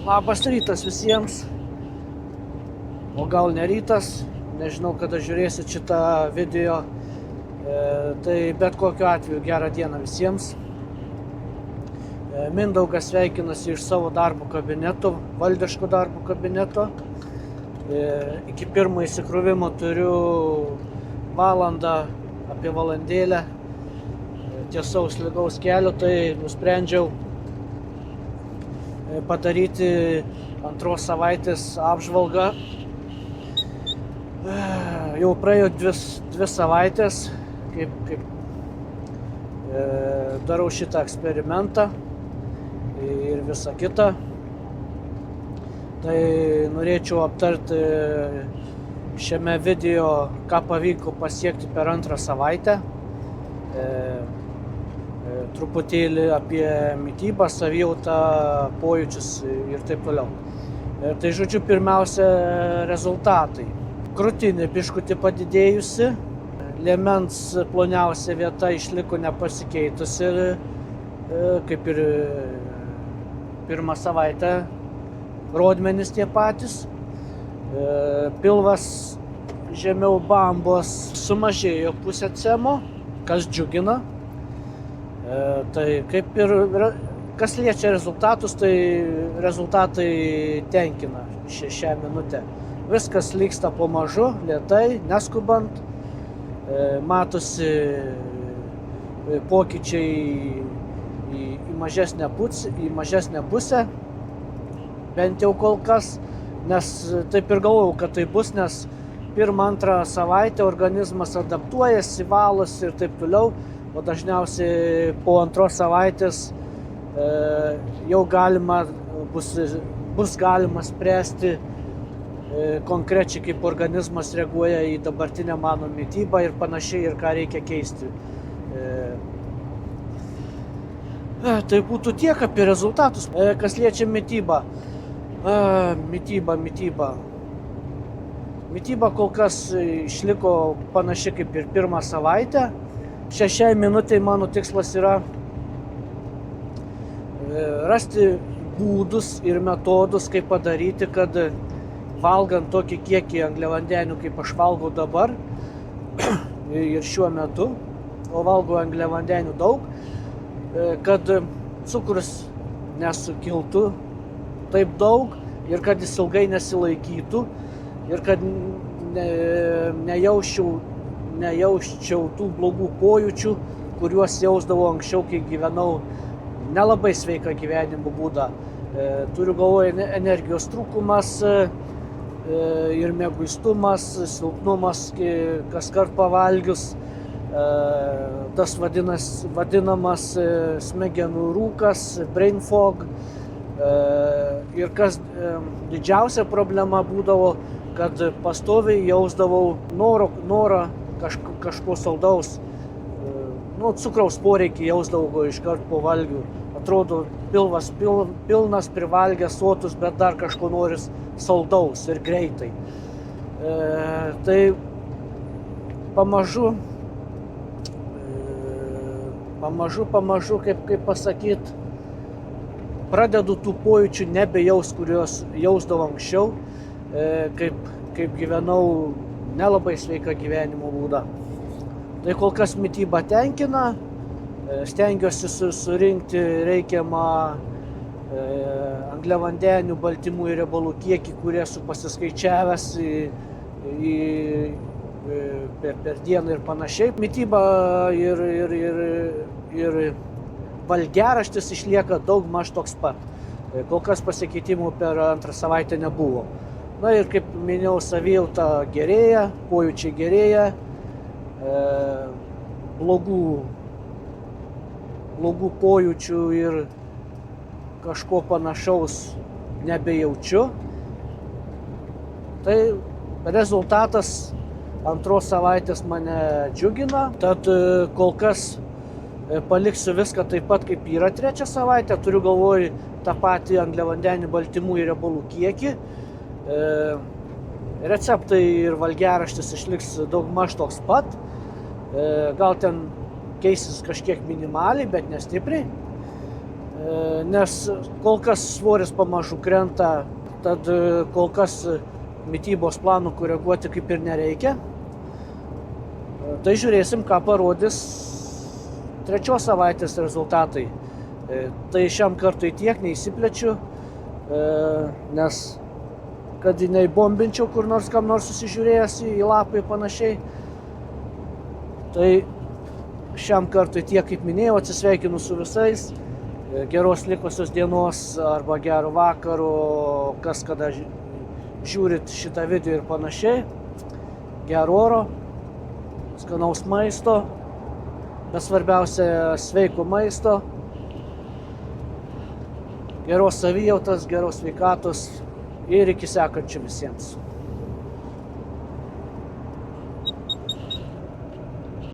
Labas rytas visiems, o gal ne rytas, nežinau kada žiūrėsit šitą video, tai bet kokiu atveju gerą dieną visiems. Mindaugas sveikinasi iš savo darbo kabineto, valdiško darbo kabineto. Iki pirmo įsikrovimo turiu valandą, apie valandėlę tiesaus lygaus kelio, tai nusprendžiau padaryti antros savaitės apžvalgą. Jau praėjo dvi savaitės, kaip darau šitą eksperimentą ir visą kitą. Tai norėčiau aptarti šiame video, ką pavyko pasiekti per antrą savaitę. Truputėlį apie mitybą, savijautą, pojūčius ir taip toliau. Tai žodžiu, pirmiausia, rezultatai. Krūtinė biškutį padidėjusi, liemens ploniausia vieta išliko nepasikeitusi, kaip ir pirmą savaitę, rodmenys tie patys. Pilvas žemiau bambos sumažėjo pusę cemo, kas džiugina. Tai kaip ir kas liečia rezultatus, tai rezultatai tenkina šią minutę. Viskas vyksta pamažu, lėtai, neskubant. Matosi pokyčiai į mažesnę pusę, bent jau kol kas, nes taip ir galvojau, kad tai bus, nes pirmą, antrą savaitę organizmas adaptuojasi, valosi ir taip toliau. O dažniausiai po antros savaitės jau bus galima spręsti konkrečiai, kaip organizmas reaguoja į dabartinę mano mitybą ir panašiai, ir ką reikia keisti. Tai būtų tiek apie rezultatus. Kas liečia mitybą. Mityba kol kas išliko panaši kaip ir pirmą savaitę. Šiai minutei mano tikslas yra rasti būdus ir metodus, kaip padaryti, kad valgant tokį kiekį angliavandenių, kaip aš valgau dabar ir šiuo metu, o valgau angliavandenių daug, kad cukrus nesukiltų taip daug ir kad jis ilgai nesilaikytų ir kad nejausčiau tų blogų pojūčių, kuriuos jausdavau anksčiau, kai gyvenau nelabai sveiką gyvenimo būdą. Turiu galvoje energijos trūkumas ir mieguistumas, silpnumas, kaskart pavalgius, tas vadinamas smegenų rūkas, brain fog. Ir kas didžiausia problema būdavo, kad pastoviai jausdavau norą kažko saldaus, cukraus poreikį jausdavau iškart po valgių. Atrodo, pilvas pilnas, privalgęs, sotus, bet dar kažko noris saldaus ir greitai. Tai pamažu, kaip pasakyt, pradedu tų pojūčių nebejaus, kuriuos jausdavau anksčiau, kaip gyvenau nelabai sveiką gyvenimo būdą. Tai kol kas mityba tenkina, stengiuosi surinkti reikiamą angliavandenių, baltymų ir riebalų kiekį, kurį esu pasiskaičiavęs per dieną ir panašiai. Mityba ir valgiaraštis išlieka daugmaž toks pat. Kol kas pasikeitimų per antrą savaitę nebuvo. Na ir kaip minėjau, savijauta gerėja, pojūčiai gerėja, blogų pojūčių ir kažko panašaus nebejaučiu. Tai rezultatas antros savaitės mane džiugina, tad kol kas paliksiu viską taip pat, kaip yra trečią savaitę. Turiu galvoj tą patį angliavandenių, baltymų ir riebalų kiekį. Receptai ir valgiaraštis išliks daugmaž toks pat. Gal ten keisis kažkiek minimaliai, bet nestipriai. nes kol kas svoris pamažu krenta, tad kol kas mitybos planų koreguoti kaip ir nereikia. Tai žiūrėsim, ką parodys trečios savaitės rezultatai. Tai šiam kartui tiek, neįsiplečiu, nes kad neįbombinčiau kur nors kam nors susižiūrėjęs į lapą ir panašiai. Tai šiam kartui tiek, kaip minėjau, atsisveikinu su visais. Geros likusios dienos arba gero vakaro, kas kada žiūrit šitą video ir panašiai. Gero oro, skanaus maisto, bet svarbiausia sveiko maisto, geros savijautos, geros sveikatos ir iki sekančių visiems.